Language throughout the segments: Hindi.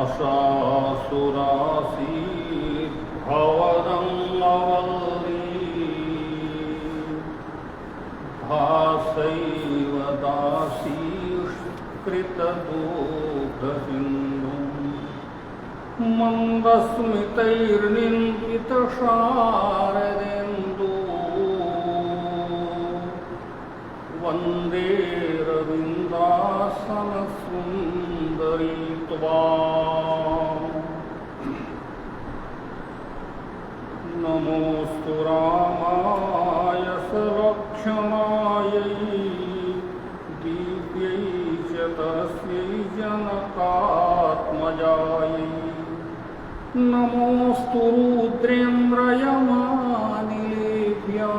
आशासुरासीर्भवदङ्गवल्ली भासैव दासीष्कृतदुःखसिन्धुं मन्दस्मितैर्निन्दितशारदेन्दु वन्दे रविन्दासनसुन्दरी त्वाम्। नमोऽस्तु रामाय सलक्षणायै दिव्यै च तस्यै जनकात्मजायै। नमोऽस्तु रुद्रेन्द्रयमानिलेभ्यः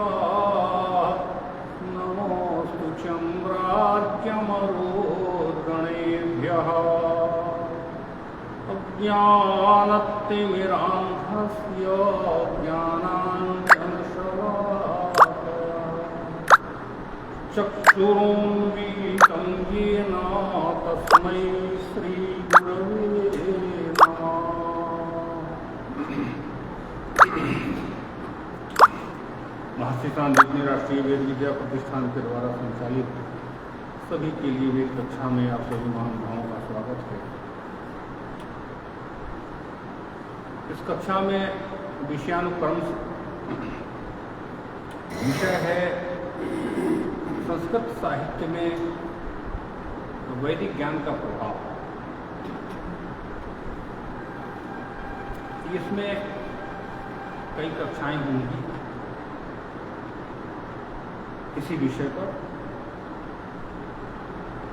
नमोऽस्तु चन्द्रार्क्यमरुद्गणेभ्यः। अज्ञानतिमिरान्धस्य ज्ञानाञ्जनशलाकया चक्षुरुन्मीलितं येन तस्मै श्रीगुरवे नमः। महर्षि सांदीपनि राष्ट्रीय वेद विद्या प्रतिष्ठान के द्वारा संचालित सभी के लिए वेद कक्षा में आप सभी महानुभावों का स्वागत है। इस कक्षा में विषयानुक्रम विषय है संस्कृत साहित्य में वैदिक ज्ञान का प्रभाव। इसमें कई कक्षाएं होंगी इसी विषय पर।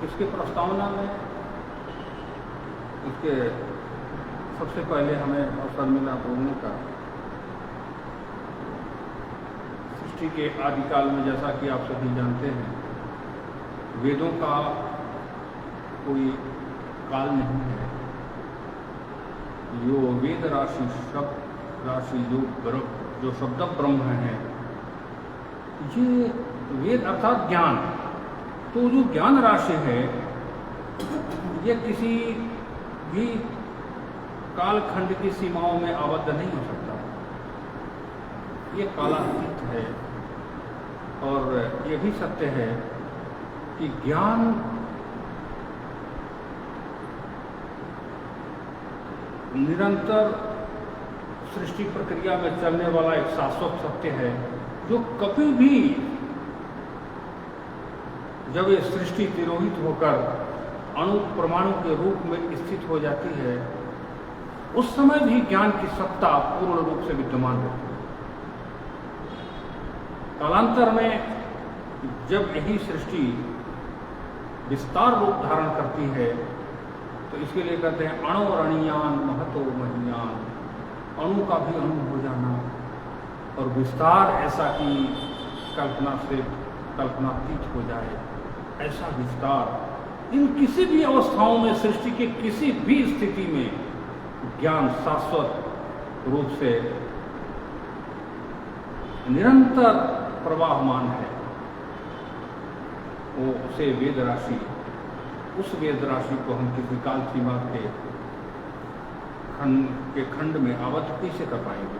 इसके प्रस्तावना में इसके सबसे पहले हमें अवसर मिला बोलने का सृष्टि के आदिकाल में, जैसा कि आप सभी जानते हैं, वेदों का कोई काल नहीं है। यो वेद राशि शब्द राशि जो शब्द ब्रह्म है, ये वेद अर्थात ज्ञान, तो जो ज्ञान राशि है ये किसी भी कालखंड की सीमाओं में आबद्ध नहीं हो सकता। ये कालातीत है। और ये भी सत्य है कि ज्ञान निरंतर सृष्टि प्रक्रिया में चलने वाला एक शाश्वत सत्य है, जो कभी भी जब ये सृष्टि तिरोहित होकर अणु परमाणु के रूप में स्थित हो जाती है, उस समय भी ज्ञान की सत्ता पूर्ण रूप से विद्यमान रहती है। कालांतर में जब यही सृष्टि विस्तार रूप धारण करती है, तो इसके लिए कहते हैं अणु अणियान महतो महियान। अणु का भी अणु हो जाना और विस्तार ऐसा कि कल्पना से कल्पनातीत हो जाए, ऐसा विस्तार इन किसी भी अवस्थाओं में सृष्टि के किसी भी स्थिति में ज्ञान शाश्वत रूप से निरंतर प्रवाहमान है। वो उसे वेद राशि, उस वेद राशि को हम किसी काल सीमा के खंड में आबद्ध कैसे कर पाएंगे?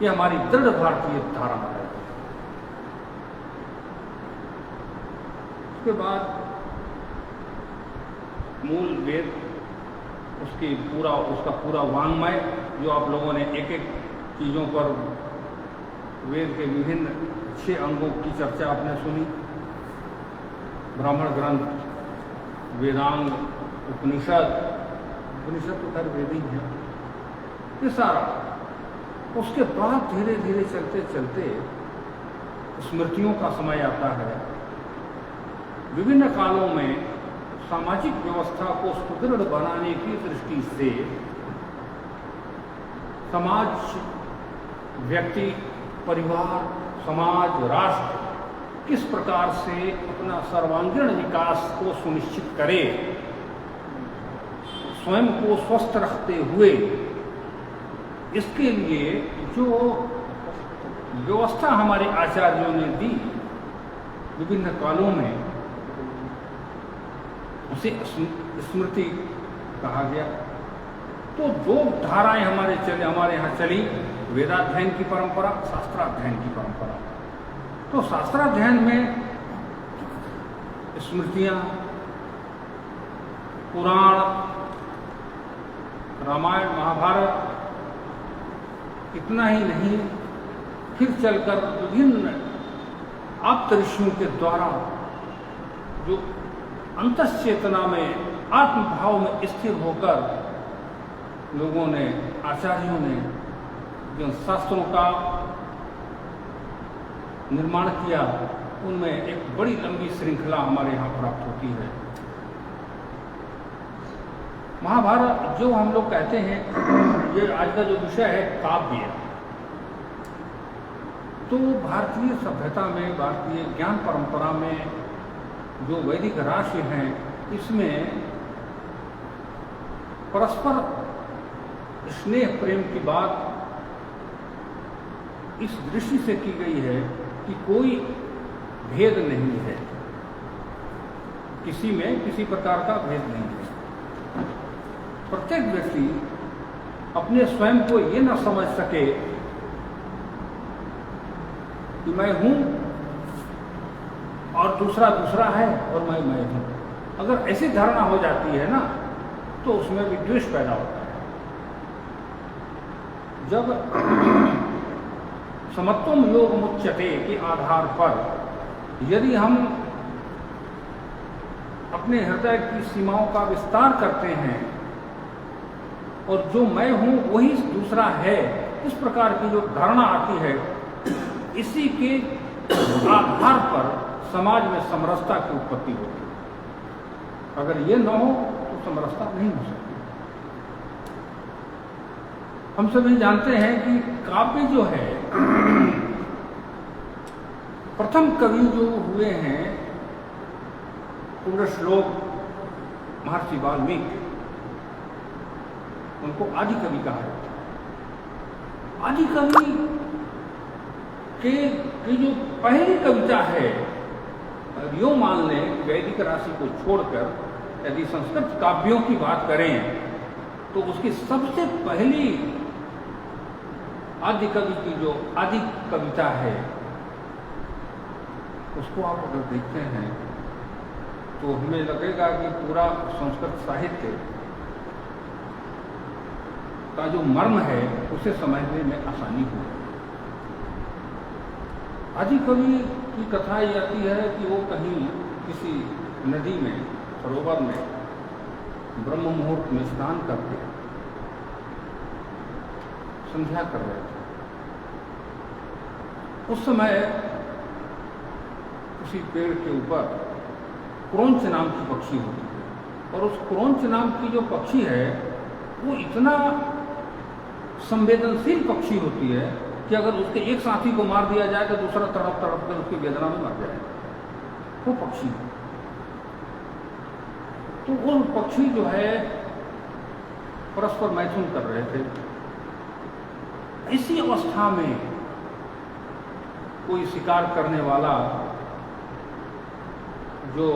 ये हमारी दृढ़ भारतीय धारणा है। उसके बाद मूल वेद, उसका पूरा वाङ्मय, जो आप लोगों ने एक एक चीज़ों पर वेद के विभिन्न 6 अंगों की चर्चा आपने सुनी। ब्राह्मण ग्रंथ, वेदांग, उपनिषद तो खैर वेद ही है, ये सारा। उसके बाद धीरे धीरे चलते चलते स्मृतियों का समय आता है। विभिन्न कालों में सामाजिक व्यवस्था को सुदृढ़ बनाने की दृष्टि से समाज, व्यक्ति, परिवार, समाज, राष्ट्र किस प्रकार से अपना सर्वांगीण विकास को सुनिश्चित करे, स्वयं को स्वस्थ रखते हुए, इसके लिए जो व्यवस्था हमारे आचार्यों ने दी विभिन्न कालों में, उसे स्मृति कहा गया। तो दो धाराएं हमारे यहाँ चली, वेदाध्ययन की परंपरा, शास्त्राध्ययन की परंपरा। तो शास्त्राध्ययन में स्मृतियां, पुराण, रामायण, महाभारत, इतना ही नहीं, फिर चलकर विभिन्न आप्त ऋषियों के द्वारा जो अंतश्चेतना में, आत्मभाव में स्थिर होकर लोगों ने, आचार्यों ने जो शास्त्रों का निर्माण किया, उनमें एक बड़ी लंबी श्रृंखला हमारे यहाँ प्राप्त होती है। महाभारत जो हम लोग कहते हैं, ये आज का जो विषय है काव्य, तो भारतीय सभ्यता में, भारतीय ज्ञान परंपरा में जो वैदिक राशि हैं, इसमें परस्पर स्नेह प्रेम की बात इस दृष्टि से की गई है कि कोई भेद नहीं है, किसी में किसी प्रकार का भेद नहीं है। प्रत्येक व्यक्ति अपने स्वयं को ये न समझ सके कि मैं हूं और दूसरा दूसरा है और मैं हूं। अगर ऐसी धारणा हो जाती है ना, तो उसमें भी द्वेष पैदा होता है। जब समत्वम योग मुच्यते के आधार पर यदि हम अपने हृदय की सीमाओं का विस्तार करते हैं और जो मैं हूं वही दूसरा है, इस प्रकार की जो धारणा आती है, इसी के आधार पर समाज में समरसता की उत्पत्ति होती है। अगर ये न हो तो समरसता नहीं हो सकती। हम सभी जानते हैं कि काव्य जो है, प्रथम कवि जो हुए हैं पूर्ण श्लोक महर्षि वाल्मीकि, उनको आदि कवि कहा जाता है। आदि कवि की जो पहली कविता है, यो मान लें वैदिक राशि को छोड़कर यदि संस्कृत काव्यों की बात करें, तो उसकी सबसे पहली आदि कवि की जो आदि कविता है, उसको आप अगर देखते हैं तो हमें लगेगा कि पूरा संस्कृत साहित्य का जो मर्म है उसे समझने में आसानी हो। आदि कवि की कथा ये आती है कि वो कहीं किसी नदी में, सरोवर में ब्रह्म मुहूर्त में स्नान करके संध्या कर रहे थे। उस समय उसी पेड़ के ऊपर क्रोंच नाम की पक्षी होती है, और उस क्रोंच नाम की जो पक्षी है वो इतना संवेदनशील पक्षी होती है कि अगर उसके एक साथी को मार दिया जाए तो दूसरा तड़प तड़प कर उसकी वेदना में मर जाए, वो पक्षी। तो वो पक्षी जो है परस्पर मैथुन कर रहे थे। इसी अवस्था में कोई शिकार करने वाला जो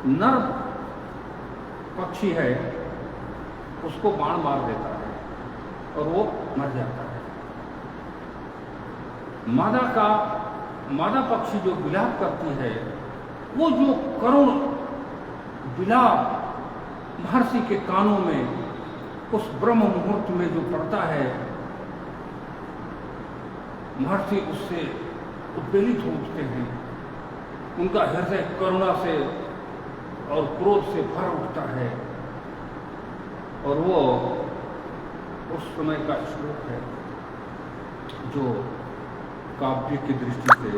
नर पक्षी है उसको बाण मार देता है और वो मर जाता है। मादा पक्षी जो विलाप करती है, वो जो करुण विलाप महर्षि के कानों में उस ब्रह्म मुहूर्त में जो पड़ता है, महर्षि उससे उद्वेलित हो उठते हैं। उनका हृदय करुणा से और क्रोध से भर उठता है, और वो उस समय का श्लोक है जो काव्य की दृष्टि से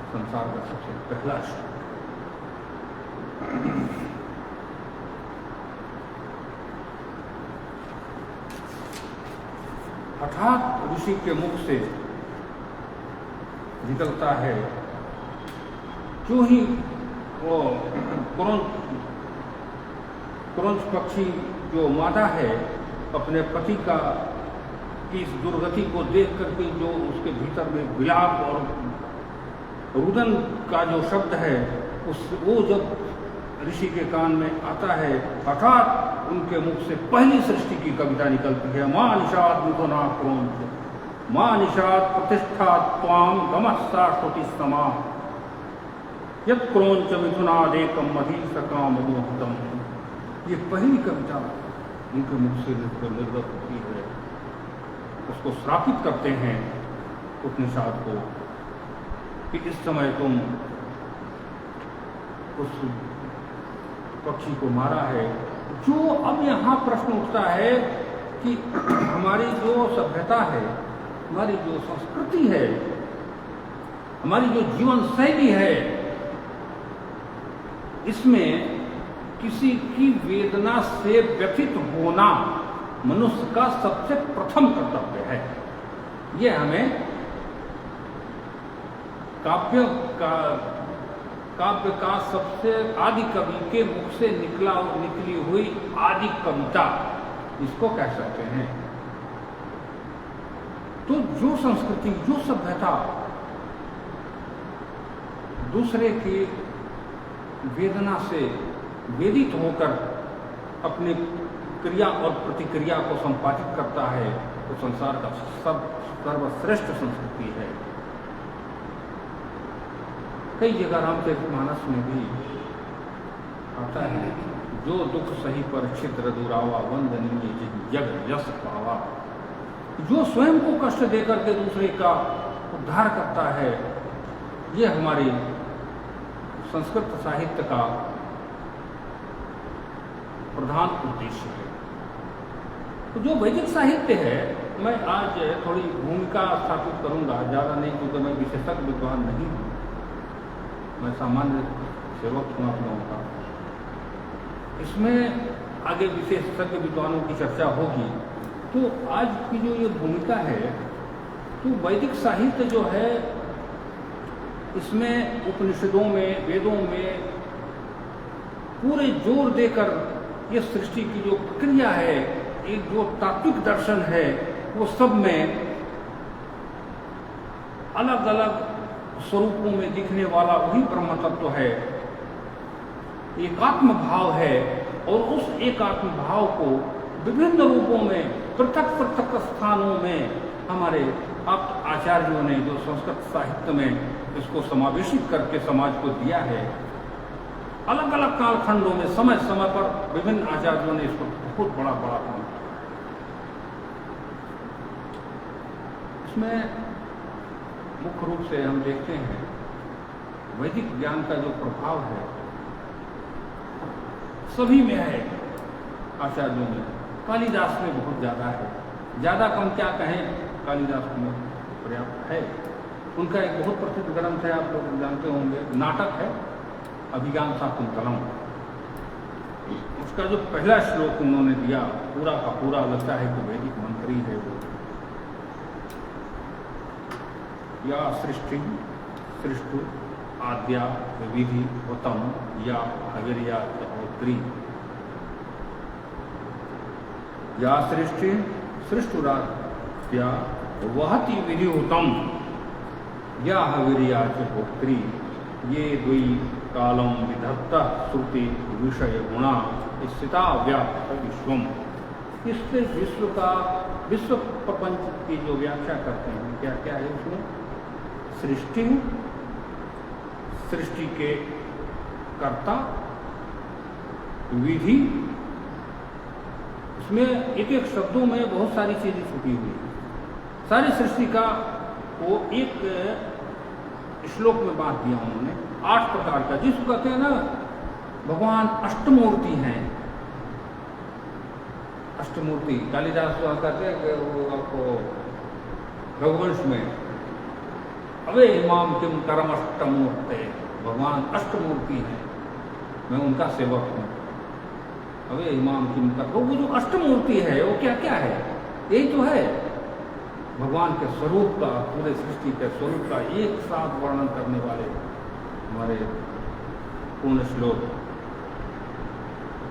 संसार का सबसे पहला श्लोक। हठात ऋषि के मुख से निकलता है, जो ही वो क्रोंच पक्षी जो मादा है अपने पति का की इस दुर्गति को देख करके जो उसके भीतर में विलाप और रुदन का जो शब्द है, वो जब ऋषि के कान में आता है, हठात उनके मुख से पहली सृष्टि की कविता निकलती है। मां निषाद मिथुना क्रोंच, मां निषाद प्रतिष्ठा त्वाम गमः सा श्रुति समा, यत् क्रोंच मिथुनादेकम मधीश काम मोहतम। ये पहली कविता उनके मुख से निर्गत होती है। उसको श्रापित करते हैं उपनिषद को कि इस समय तुम उस पक्षी को मारा है। जो अब यहाँ प्रश्न उठता है कि हमारी जो सभ्यता है, हमारी जो संस्कृति है, हमारी जो जीवन शैली है, इसमें किसी की वेदना से व्यथित होना मनुष्य का सबसे प्रथम कर्तव्य है। यह हमें काव्य का सबसे आदि कवि के मुख से निकली हुई आदि कविता इसको कह सकते हैं। तो जो संस्कृति, जो सभ्यता दूसरे की वेदना से वेदित होकर अपनी क्रिया और प्रतिक्रिया को संपादित करता है, तो संसार का सर्वश्रेष्ठ संस्कृति है। कई जगह रामचरितमानस में भी आता है, जो दुख सही पर छिद्र दुरावा वंदनीय जग यश पावा। जो स्वयं को कष्ट देकर के दूसरे का उद्धार करता है, यह हमारी संस्कृत साहित्य का प्रधान उद्देश्य है। तो जो वैदिक साहित्य है, मैं आज थोड़ी भूमिका स्थापित करूंगा, ज़्यादा नहीं, क्योंकि मैं विशेषज्ञ विद्वान नहीं हूँ, मैं सामान्य सेवक हूँ आप लोगों का। इसमें आगे विशेषज्ञ विद्वानों की चर्चा होगी। तो आज की जो ये भूमिका है, तो वैदिक साहित्य जो है, इसमें उपनिषदों में, वेदों में पूरे जोर देकर ये सृष्टि की जो प्रक्रिया है, एक जो तात्विक दर्शन है, वो सब में अलग अलग स्वरूपों में दिखने वाला वही ब्रह्म तत्व है, एकात्म भाव है। और उस एकात्म भाव को विभिन्न रूपों में, पृथक पृथक स्थानों में हमारे आप आचार्यों ने जो संस्कृत साहित्य में इसको समावेशित करके समाज को दिया है, अलग अलग कालखंडों में समय समय पर विभिन्न आचार्यों ने इसको बहुत बड़ा काम किया। इसमें मुख्य रूप से हम देखते हैं वैदिक ज्ञान का जो प्रभाव है सभी में है, आचार्यों में। कालिदास में बहुत ज़्यादा है, ज़्यादा कम क्या कहें, कालिदास में पर्याप्त है। उनका एक बहुत प्रसिद्ध ग्रंथ है, आप लोग जानते होंगे, नाटक है अभिज्ञान शाकुंतलम। उसका जो पहला श्लोक उन्होंने दिया, पूरा का पूरा लगता है कि वैदिक मंत्र ही है वो। या सृष्टि सृष्टु आद्या विधि उत्तम या हविर्या होत्री। या सृष्टि सृष्टुराद्या वहति विधि उत्तम या हविर्या होत्री। ये द्वि कालम विधत्ता श्रुति विषय गुणा स्थिता व्याप्त विश्वम। इससे विश्व प्रपंच की जो व्याख्या करते हैं, क्या क्या है उसमें? सृष्टि, सृष्टि के कर्ता, विधि, इसमें एक एक शब्दों में बहुत सारी चीजें छुपी हुई है। सारी सृष्टि का वो एक श्लोक में बांट दिया उन्होंने, 8 प्रकार का, जिसको कहते हैं ना भगवान अष्टमूर्ति हैं। अष्टमूर्ति कालिदास कहते हैं कि वो आपको रघुवंश में अवे इमाम किम करम अष्टमूर्ते, भगवान अष्टमूर्ति हैं, मैं उनका सेवक हूँ। अवे इमाम किम कर, वो जो अष्टमूर्ति है वो क्या क्या है? यही तो है भगवान के स्वरूप का, पूरे सृष्टि के स्वरूप का एक साथ वर्णन करने वाले हमारे पूर्ण श्लोक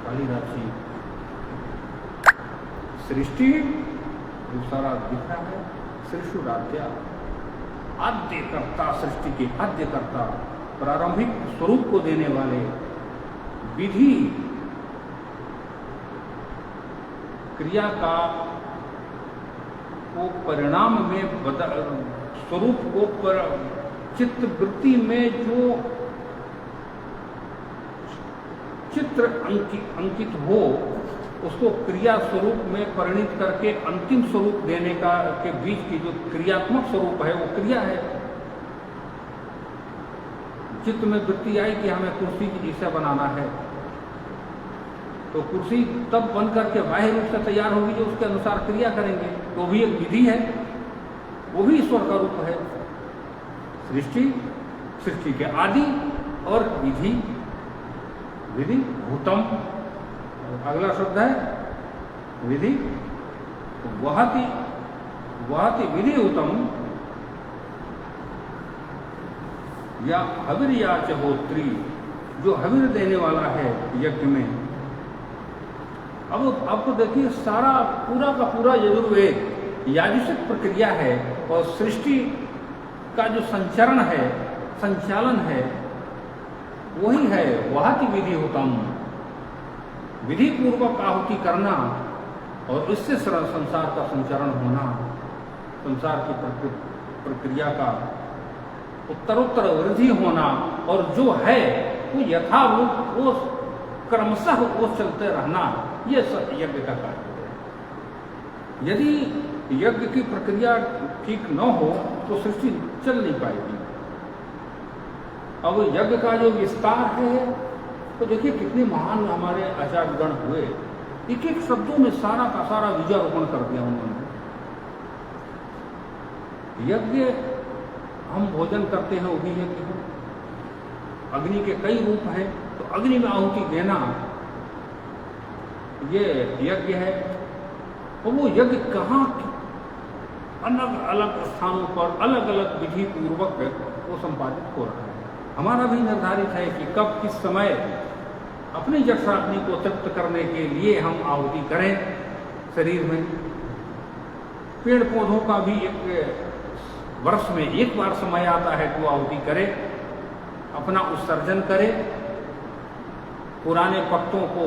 कालिदास जी। सृष्टि जो सारा दिख रहा है, सृष्टुराद्या, आद्यकर्ता, सृष्टि के आद्यकर्ता, प्रारंभिक स्वरूप को देने वाले, विधि, क्रिया का को परिणाम में स्वरूप को चित्त वृत्ति में जो चित्र अंकित हो उसको क्रिया स्वरूप में परिणित करके अंतिम स्वरूप देने का के बीच की जो क्रियात्मक स्वरूप है वो क्रिया है। चित्त में वृत्ति आई कि हमें कुर्सी की जैसा बनाना है, तो कुर्सी तब बन करके बाह्य रूप से तैयार होगी जो उसके अनुसार क्रिया करेंगे, तो भी एक विधि है, वो भी ईश्वर का रूप है। सृष्टि के आदि और विधि, विधि भूतम, अगला शब्द है विधि, वहति विधि उत्तम या हविर या चहोत्री, जो हविर देने वाला है यज्ञ में। अब आपको देखिए सारा पूरा का पूरा यजुर्वेद याजुषिक प्रक्रिया है और सृष्टि का जो संचरण है, संचालन है, वही है वहति विधि उत्तम, विधि पूर्वक आहुति करना और इससे संसार का संचरण होना, संसार की प्रक्रिया का उत्तरोत्तर वृद्धि होना, और जो है वो यथारूप वो क्रमशः वो चलते रहना, ये यज्ञ का कार्य है। यदि यज्ञ की प्रक्रिया ठीक न हो तो सृष्टि चल नहीं पाएगी। अब यज्ञ का जो विस्तार है तो देखिए कितने महान हमारे आचार्यगण हुए, एक एक शब्दों में सारा का सारा बीजारोपण कर दिया उन्होंने। यज्ञ हम भोजन करते हैं वो भी यज्ञ है। अग्नि के कई रूप हैं, तो अग्नि में आहुति देना ये यज्ञ है। और वो यज्ञ कहाँ अलग अलग स्थानों पर अलग अलग विधि पूर्वक वो संपादित हो रहा है। हमारा भी निर्धारित है कि कब किस समय अपनी जठराग्नि को तृप्त करने के लिए हम आहुति करें शरीर में। पेड़ पौधों का भी एक वर्ष में एक बार समय आता है कि वो आहुति करे, अपना उत्सर्जन करे, पुराने पत्तों को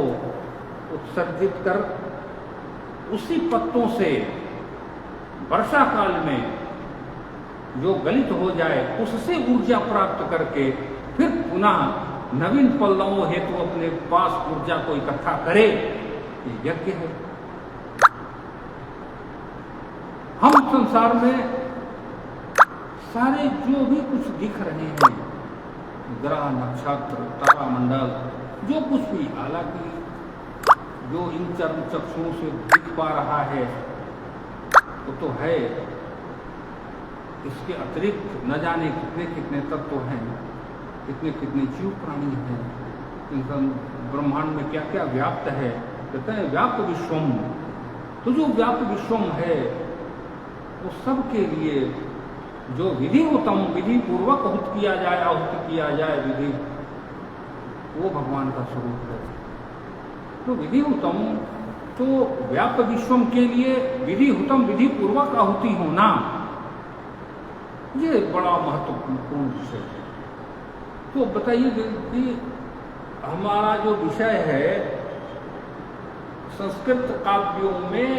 उत्सर्जित कर उसी पत्तों से वर्षा काल में जो गलित हो जाए उससे ऊर्जा प्राप्त करके फिर पुनः नवीन पल्लवों हेतु अपने पास ऊर्जा को इकट्ठा करे, ये यज्ञ है। हम संसार में सारे जो भी कुछ दिख रहे हैं, ग्रह नक्षत्र तारामंडल जो कुछ भी, हालांकि जो इन चर्म चक्षुओं से दिख पा रहा है वो तो है, इसके अतिरिक्त न जाने कितने कितने तत्व हैं, कितने कितने जीव प्राणी हैं, इंसान ब्रह्मांड में क्या क्या व्याप्त है। कहते हैं व्याप्त विश्वम, तो जो व्याप्त विश्वम है वो सबके लिए जो विधि उत्तम, विधि पूर्वक आहुत किया जाए, आहुति किया जाए विधि, वो भगवान का स्वरूप है। तो विधि उत्तम, तो व्याप्त विश्वम के लिए विधि उत्तम, विधि पूर्वक आहुति होना, ये बड़ा महत्वपूर्ण विषय है। तो बताइए कि हमारा जो विषय है संस्कृत काव्यों में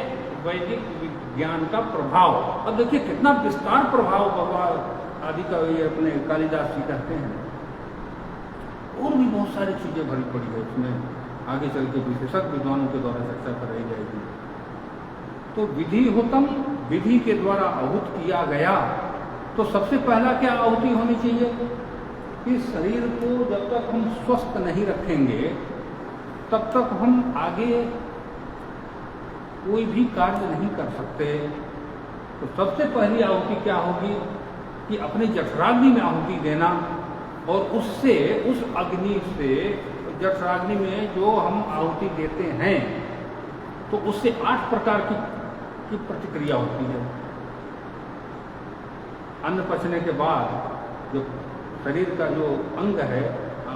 वैदिक विज्ञान का प्रभाव, अब देखिए कितना विस्तार प्रभाव भगवान आदि का ये अपने कालिदास जी कहते हैं। और भी बहुत सारी चीजें भरी पड़ी है उसमें, आगे चल के विशेषज्ञ विद्वानों के द्वारा चर्चा कराई जाएगी। तो विधि उत्तम, विधि के द्वारा आहुत किया गया, तो सबसे पहला क्या आहुति होनी चाहिए कि शरीर को जब तक हम स्वस्थ नहीं रखेंगे तब तक हम आगे कोई भी कार्य नहीं कर सकते। तो सबसे पहली आहुति क्या होगी कि अपने जठराग्नि में आहुति देना, और उससे उस अग्नि से जठराग्नि में जो हम आहुति देते हैं तो उससे 8 प्रकार की प्रतिक्रिया होती है। अन्न पचने के बाद जो शरीर का जो अंग है,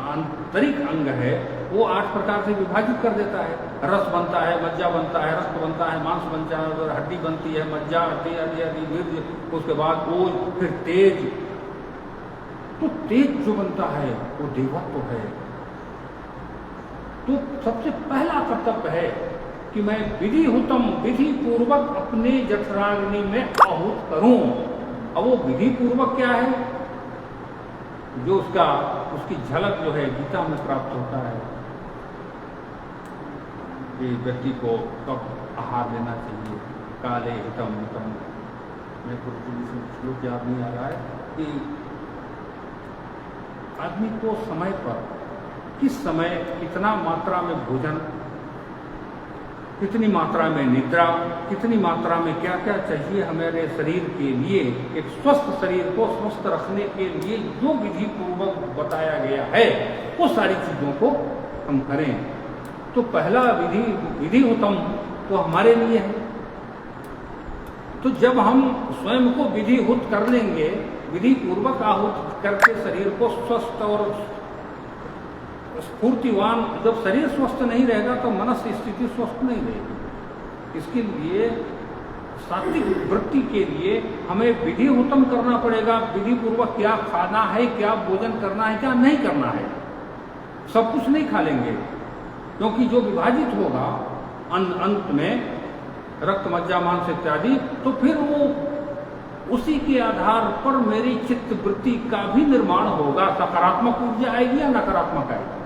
आंतरिक अंग है, वो 8 प्रकार से विभाजित कर देता है। रस बनता है, मज्जा बनता है, रक्त बनता है, मांस बनता है, हड्डी बनती है, मज्जा, हड्डी आदि आदि वीर्य, उसके बाद ओज, फिर तेज। तो तेज जो बनता है वो देवत्व है। तो सबसे पहला कर्तव्य है कि मैं विधि पूर्वक अपने जठराग्नि में आहूत करूं। अब वो विधि पूर्वक क्या है, जो उसकी झलक जो है गीता में प्राप्त होता है कि व्यक्ति को कब आहार लेना चाहिए। काले हितम हितम, मैं गुरुजी से श्लोक याद नहीं आ रहा है कि आदमी को समय पर किस समय कितना मात्रा में भोजन, कितनी मात्रा में निद्रा, कितनी मात्रा में क्या क्या चाहिए हमारे शरीर के लिए, एक स्वस्थ शरीर को स्वस्थ रखने के लिए जो विधि पूर्वक बताया गया है वो सारी चीजों को हम करें। तो पहला विधि उत्तम तो हमारे लिए है। तो जब हम स्वयं को विधिहुत कर लेंगे, विधि पूर्वक आहूत करके शरीर को स्वस्थ और स्फूर्तिवान, जब शरीर स्वस्थ नहीं रहेगा तो मनस्य स्थिति स्वस्थ नहीं रहेगी। इसके लिए सात्विक वृत्ति के लिए हमें विधि उत्तम करना पड़ेगा। विधि पूर्वक क्या खाना है, क्या भोजन करना है, क्या नहीं करना है। सब कुछ नहीं खा लेंगे, क्योंकि जो विभाजित होगा अंत में रक्त मज्जा मांस इत्यादि, तो फिर वो उसी के आधार पर मेरी चित्त वृत्ति का भी निर्माण होगा। सकारात्मक ऊर्जा आएगी या नकारात्मक आएगी।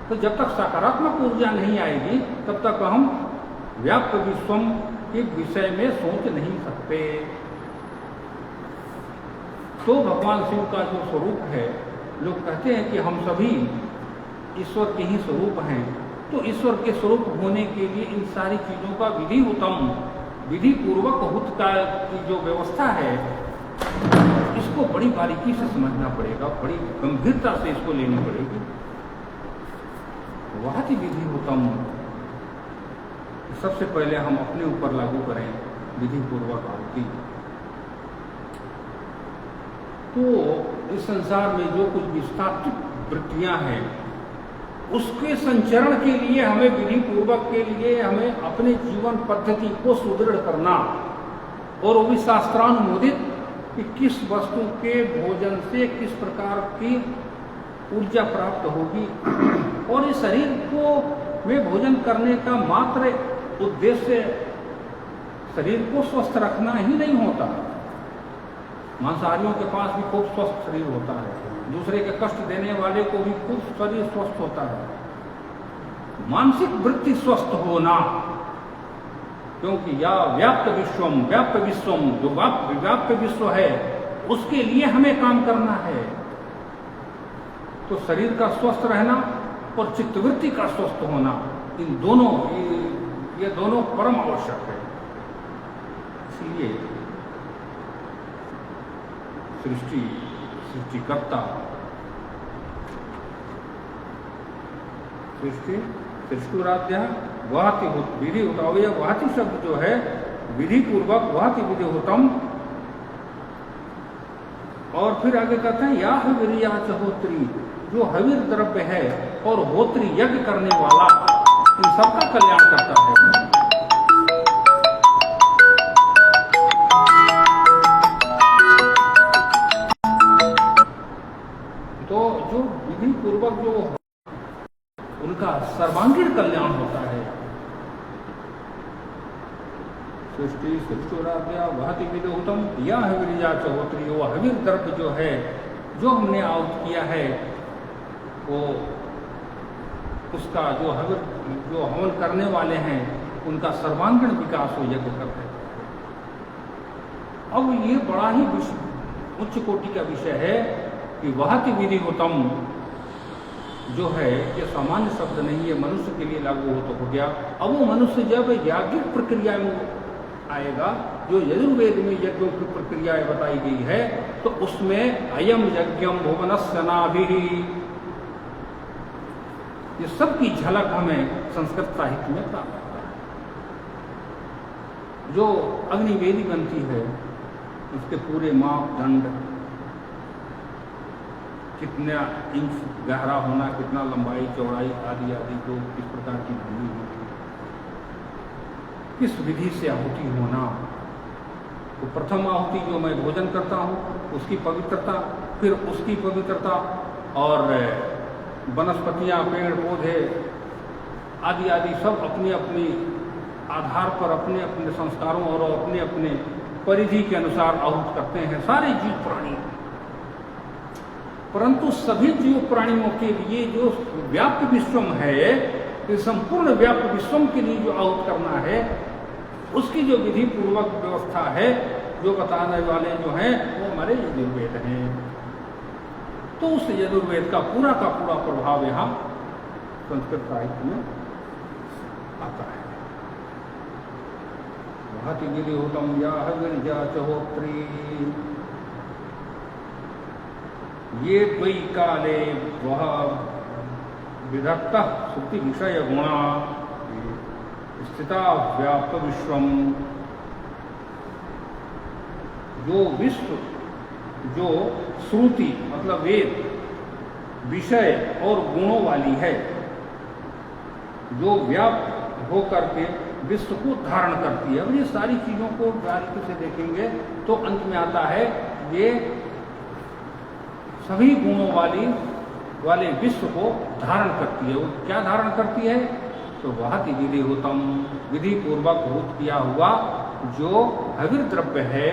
तो जब तक सकारात्मक ऊर्जा नहीं आएगी तब तक हम व्याप्त विश्वम के विषय में सोच नहीं सकते। तो भगवान शिव का जो स्वरूप है, लोग कहते हैं कि हम सभी ईश्वर के ही स्वरूप हैं। तो ईश्वर के स्वरूप होने के लिए इन सारी चीजों का विधि पूर्वक हुत का की जो व्यवस्था है, इसको बड़ी बारीकी से समझना पड़ेगा, बड़ी गंभीरता से इसको लेनी पड़ेगी। वहाति विधि उत्तम सबसे पहले हम अपने ऊपर लागू करें विधि पूर्वक आहुति। तो इस संसार में जो कुछ विस्थापित वृत्तियां हैं, उसके संचरण के लिए हमें विधि पूर्वक के लिए हमें अपने जीवन पद्धति को सुदृढ़ करना, और वो भी शास्त्रानुमोदित कि किस वस्तु के भोजन से किस प्रकार की ऊर्जा प्राप्त होगी। और इस शरीर को में भोजन करने का मात्र उद्देश्य शरीर को स्वस्थ रखना ही नहीं होता। मांसाहारियों के पास भी खूब स्वस्थ शरीर होता है, दूसरे के कष्ट देने वाले को भी खूब शरीर स्वस्थ होता है। मानसिक वृत्ति स्वस्थ होना, क्योंकि या व्याप्त विश्वम जो व्याप्त विश्व है, उसके लिए हमें काम करना है। तो शरीर का स्वस्थ रहना और चित्तवृत्ति का स्वस्थ होना, इन दोनों ये दोनों परम आवश्यक है। इसलिए सृष्टिकर्ता सृष्टुराध्या वहाति विधि होता, वहाति शब्द जो है विधि पूर्वक वहाति विधि होतम। और फिर आगे कहते हैं या हविर्या चहोत्री, जो हविर द्रव्य है और होत्री यज्ञ करने वाला, इन सबका कल्याण करता है। तो जो विधि पूर्वक जो उनका सर्वांगीण कल्याण होता है। सृष्टुराध्या वहाति विधि उत्तम या हविर्या चहोत्री, वो हविर द्रव्य जो है, जो हमने आहुत किया है, वो उसका जो हवन करने वाले हैं, उनका सर्वांगीण विकास हो यज्ञ करते हैं। अब ये बड़ा ही उच्च कोटि का विषय है कि वहाति विधि उत्तम जो है, ये सामान्य शब्द नहीं है, मनुष्य के लिए लागू हो गया। अब वो मनुष्य जब याज्ञिक प्रक्रिया में आएगा, जो यजुर्वेद में यज्ञों की प्रक्रियाएं बताई गई है, तो उसमें अयम यज्ञम भुवनस्य नाभिः, ये सब की झलक हमें संस्कृत साहित्य में प्राप्त होता है। जो अग्निवेदी बनती है, उसके पूरे मापदंड, कितना इंच गहरा होना, कितना लंबाई चौड़ाई आदि आदि, को किस प्रकार की भूमि होती है, किस विधि से आहुति होना। तो प्रथम आहुति जो मैं भोजन करता हूँ, उसकी पवित्रता, फिर उसकी पवित्रता, और वनस्पतियाँ, पेड़ पौधे आदि आदि सब अपनी अपनी आधार पर अपने अपने संस्कारों और अपने अपने परिधि के अनुसार आहूत करते हैं सारे जीव प्राणी। परंतु सभी जीव प्राणियों के लिए जो व्याप्त विश्वम है, इस संपूर्ण व्याप्त विश्वम के लिए जो आहूत करना है, उसकी जो विधि पूर्वक व्यवस्था है, जो बताने वाले जो हैं वो हमारे यजुर्वेद हैं। तो उस यजुर्वेद का पूरा प्रभाव यहाँ संस्कृत साहित्य में आता है। महति गिरिहुतम या गिरिजा चहोत्री ये द्वै काले वह विधत्त श्रुति विषय गुणा स्थिता व्याप्त विश्वम। जो विश्व, जो श्रुति मतलब वेद, विषय और गुणों वाली है, जो व्याप्त होकर के विश्व को धारण करती है। अब ये सारी चीजों को बारीकी से देखेंगे तो अंत में आता है ये सभी गुणों वाले विश्व को धारण करती है। वो क्या धारण करती है? तो वह विधिहुतम, विधि पूर्वक भूत किया हुआ जो हविर द्रव्य है,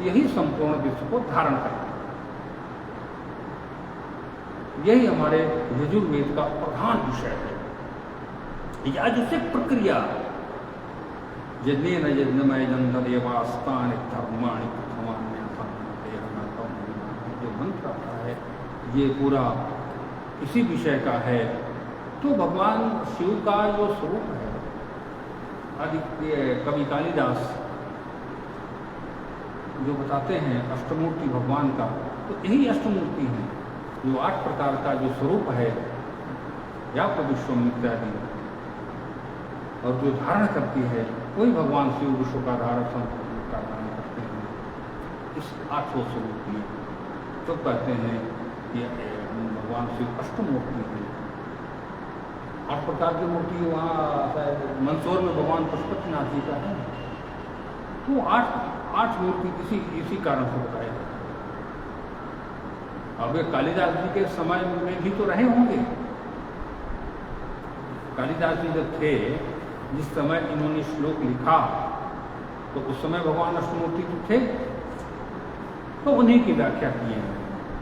यही संपूर्ण विश्व को धारण करता है। यही हमारे यजुर्वेद का प्रधान विषय है। याजुषिक प्रक्रिया यज्ञेन यज्ञमय जन्मदेवास्तानि धर्माणि प्रथमान्यतम, जो मंत्र आता है ये पूरा इसी विषय का है। तो भगवान शिव का जो स्वरूप है, आदित्य कवि कालिदास जो बताते हैं अष्टमूर्ति भगवान का, तो यही अष्टमूर्ति है जो 8 प्रकार का जो स्वरूप है, व्याप्त विश्वम इत्यादि, और जो धारण करती है वही भगवान शिव विश्व का धारक का धारण करते हैं इस 8 स्वरूप में। तो कहते हैं कि भगवान शिव अष्टमूर्ति है। 8 प्रकार की मूर्ति वहाँ शायद मंदसौर में भगवान पशुपतिनाथ जी का है। तो 8 मूर्ति इसी कारण से बताए जाते हैं। अब ये कालिदास जी के समय में भी तो रहे होंगे। कालिदास जी जब थे, जिस समय इन्होंने श्लोक लिखा, तो उस समय भगवान अष्टमूर्ति तो थे, तो उन्हीं की व्याख्या की है।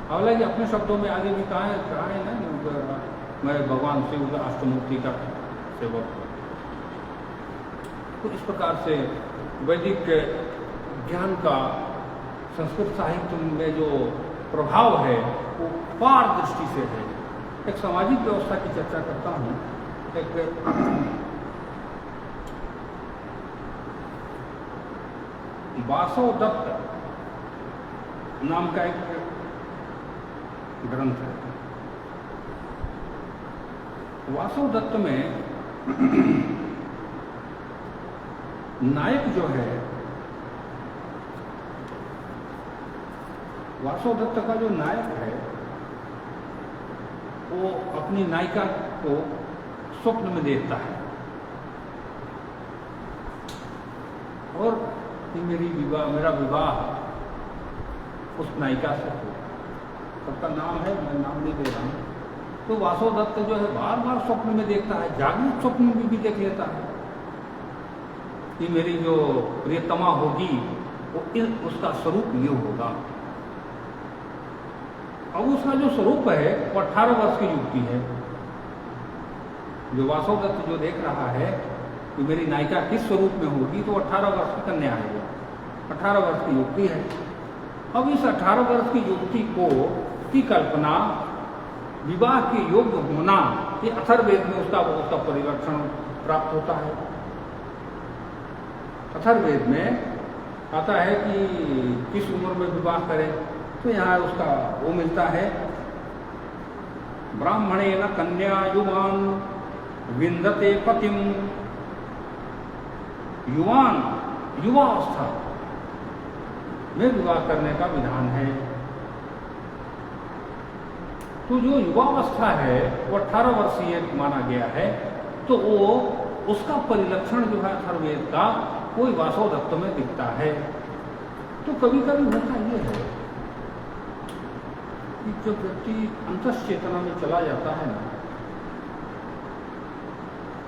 हालांकि अपने शब्दों में आगे भी कहा है ना, मैं भगवान शिव का अष्टमूर्ति का सेवक हूँ। तो इस प्रकार से वैदिक ज्ञान का संस्कृत साहित्य में जो प्रभाव है वो पार दृष्टि से है। एक सामाजिक व्यवस्था की चर्चा करता हूँ। एक वासव दत्त नाम का एक ग्रंथ है। वासव दत्त में नायक जो है, वासव दत्त का जो नायक है, वो अपनी नायिका को स्वप्न में देखता है और कि मेरा विवाह उस नायिका से हो। सबका नाम है, मैं नाम नहीं दे रहा हूँ। तो वासव दत्त जो है बार बार स्वप्न में देखता है, जागृत स्वप्न में भी देख लेता है कि मेरी जो प्रियतमा होगी वो उसका स्वरूप ये होगा। अब उसका जो स्वरूप है वो 18 वर्ष की युवती है। जो वासव दत्त जो देख रहा है कि मेरी नायिका किस स्वरूप में होगी, तो 18 वर्ष की कन्या है, 18 वर्ष की युवती है। अब इस 18 वर्ष की युवती की कल्पना विवाह के योग्य होना, ये अथर्ववेद में उसका परिलक्षण प्राप्त होता है। अथर्ववेद में आता है कि किस उम्र में विवाह करें, तो यहाँ उसका वो मिलता है, ब्राह्मणेन कन्या युवान विंदते पतिम। युवान, युवावस्था में विवाह करने का विधान है। तो जो युवावस्था है वो 18 वर्षीय माना गया है। तो वो उसका परिलक्षण जो है अथर्ववेद का, कोई वासव दत्त में दिखता है। तो कभी कभी होता ये है कि जब व्यक्ति अंतश्चेतना में चला जाता है ना,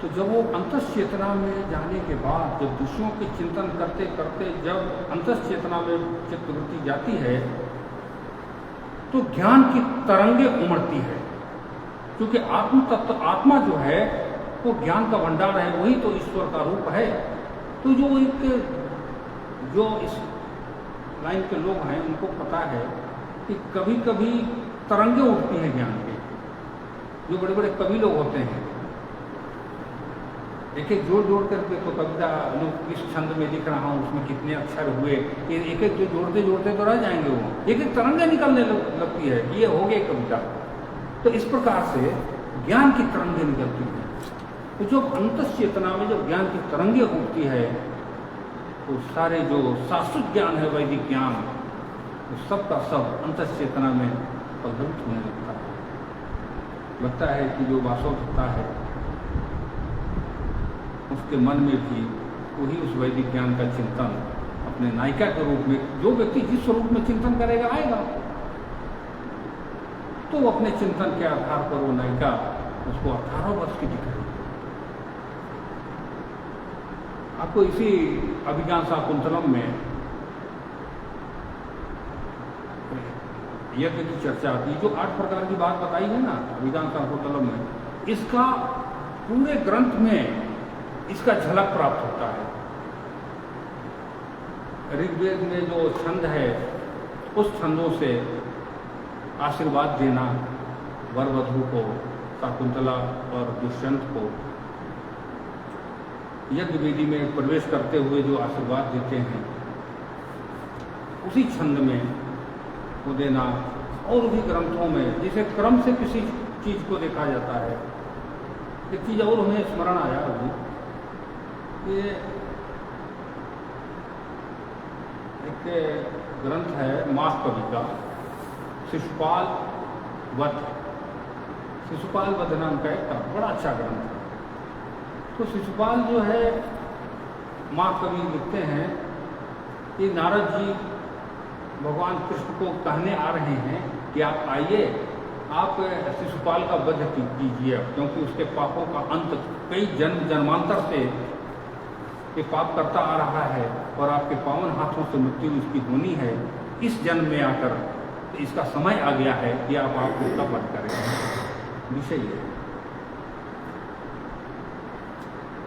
तो जब वो अंतश्चेतना में जाने के बाद जब विषयों के चिंतन करते करते जब अंतश्चेतना में चित्तवृत्ति जाती है तो ज्ञान की तरंगे उमड़ती है, क्योंकि आत्म तत्व आत्मा जो है वो ज्ञान का भंडार है, वही तो ईश्वर का रूप है। तो जो इस लाइन के लोग हैं उनको पता है कि कभी कभी तरंगे उठती हैं ज्ञान के। जो बड़े बड़े कवि लोग होते हैं एक एक जोड़ करके तो कविता लोग इस छंद में लिख रहा हूँ उसमें कितने अक्षर हुए, एक एक जो जोड़ते जोड़ते तो रह जाएंगे, वो एक एक तरंगे निकलने लगती है, ये हो गई कविता। तो इस प्रकार से ज्ञान की तरंगे निकलती हैं। तो जो अंतश्चेतना में जब ज्ञान की तरंगे उठती है तो सारे जो शाश्वत ज्ञान है वैदिक ज्ञान तो सब का सब अंतश्चेतना में पल्लवित होने लगता है। लगता है कि जो वासवता है उसके मन में भी वही उस वैदिक ज्ञान का चिंतन अपने नायिका के रूप में, जो व्यक्ति जिस स्वरूप में चिंतन करेगा आएगा, तो अपने चिंतन के आधार पर वो नायिका उसको 18 वर्ष की दिखेगी। आपको इसी अभिज्ञान शाकुंतलम में यज्ञ की चर्चा आती है, जो 8 प्रकार की बात बताई है ना अभिज्ञान शाकुंतलम में, इसका पूरे ग्रंथ में इसका झलक प्राप्त होता है। ऋग्वेद में जो छंद है उस छंदों से आशीर्वाद देना वर वधू को, शाकुंतला और दुष्यंत को, यज्ञ वेदी में प्रवेश करते हुए जो आशीर्वाद देते हैं उसी छंद में वो देना, और भी ग्रंथों में जिसे क्रम से किसी चीज को देखा जाता है। एक चीज और हमें स्मरण आया अभी, ये एक ग्रंथ है मास कवि का शिशुपाल वध। शिशुपाल वध नाम का एक बड़ा अच्छा ग्रंथ है। तो शिशुपाल जो है माँ कवि लिखते हैं कि नारद जी भगवान कृष्ण को कहने आ रहे हैं कि आप आइए, आप शिशुपाल का वध कीजिए, क्योंकि उसके पापों का अंत कई जन्म जन्मांतर से ये पाप करता आ रहा है और आपके पावन हाथों से मृत्यु इसकी होनी है। इस जन्म में आकर इसका समय आ गया है कि आप उसका वध करें। विषय है।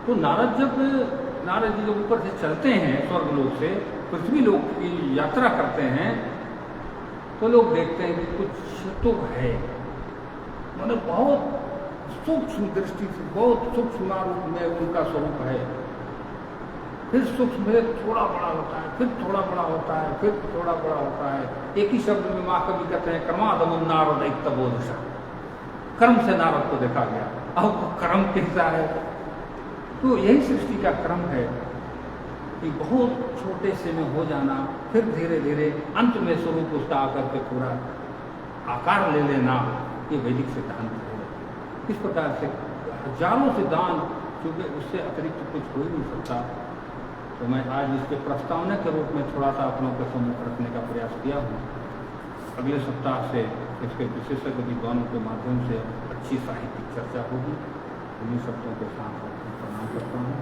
तो नारद जी जब ऊपर से चलते हैं स्वर्ग लोक से पृथ्वी लोक की यात्रा करते हैं तो लोग देखते हैं कि कुछ तो है, मतलब बहुत सूक्ष्म दृष्टि से बहुत सूक्ष्म रूप में उनका स्वरूप है। फिर सूक्ष्म में थोड़ा बड़ा होता है, फिर थोड़ा बड़ा होता है, फिर थोड़ा बड़ा होता है। एक ही शब्द में माँ कवि कहते हैं क्रमादम नारद एक तबोदशा, कर्म से नारद को देखा गया। अब कर्म कैसा है? तो यही सृष्टि का क्रम है कि बहुत छोटे से में हो जाना, फिर धीरे धीरे अंत में स्वरूप उसका आकर के पूरा आकार ले लेना, ये वैदिक सिद्धांत है। इस प्रकार से हजारों सिद्धांत, क्योंकि उससे अतिरिक्त कुछ हो ही नहीं सकता। तो मैं आज इसके प्रस्तावना के रूप में थोड़ा सा अपनों के सम्मुख रखने का प्रयास किया हूँ। अगले सप्ताह से इसके विशेषज्ञ विद्वानों के माध्यम से अच्छी साहित्यिक चर्चा होगी। उन्हीं शब्दों के साथ प्रणाम करता हूँ।